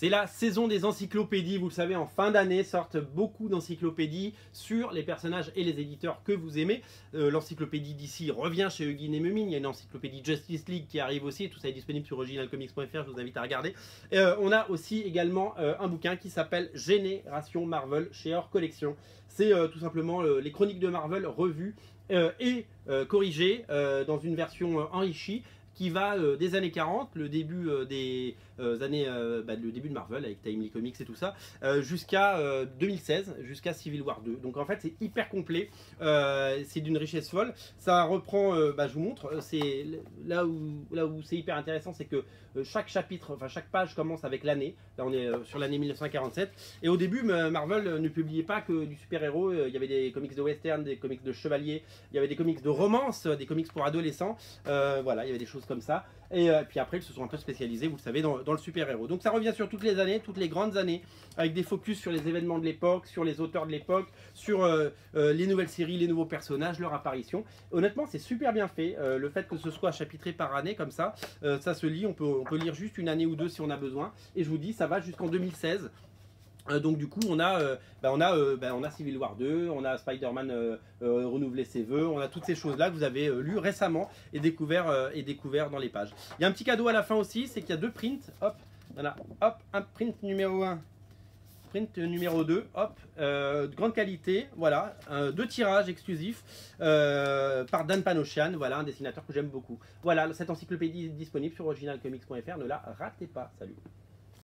C'est la saison des encyclopédies, vous le savez, en fin d'année sortent beaucoup d'encyclopédies sur les personnages et les éditeurs que vous aimez. L'encyclopédie d'ici revient chez Huguin et Memine, il y a une encyclopédie Justice League qui arrive aussi, tout ça est disponible sur originalcomics.fr, je vous invite à regarder. On a aussi également un bouquin qui s'appelle Génération Marvel chez Hors Collection. C'est tout simplement les chroniques de Marvel revues et corrigées dans une version enrichie qui va des années 40, le début des années, le début de Marvel avec Timely Comics et tout ça, jusqu'à 2016, jusqu'à Civil War 2. Donc en fait c'est hyper complet, c'est d'une richesse folle. Ça reprend, je vous montre, c'est là où c'est hyper intéressant, c'est que chaque chapitre, enfin chaque page commence avec l'année. Là on est sur l'année 1947. Et au début Marvel ne publiait pas que du super-héros, il y avait des comics de western, des comics de chevaliers, il y avait des comics de romance, des comics pour adolescents, voilà, il y avait des choses comme ça. Et puis après ils se sont un peu spécialisés, vous le savez, dans le super-héros. Donc ça revient sur toutes les années, toutes les grandes années, avec des focus sur les événements de l'époque, sur les auteurs de l'époque, sur les nouvelles séries, les nouveaux personnages, leur apparition. Honnêtement c'est super bien fait, le fait que ce soit chapitré par année comme ça, ça se lit, on peut lire juste une année ou deux si on a besoin. Et je vous dis, ça va jusqu'en 2016. Donc du coup on a Civil War 2, on a Spider-Man renouveler ses vœux, on a toutes ces choses là que vous avez lues récemment et découvert dans les pages. Il y a un petit cadeau à la fin aussi, c'est qu'il y a deux prints, hop, voilà, hop, un print numéro 1, print numéro 2, hop, de grande qualité, voilà, deux tirages exclusifs par Dan Panosian, voilà, un dessinateur que j'aime beaucoup. Voilà, cette encyclopédie est disponible sur originalcomics.fr, ne la ratez pas, salut.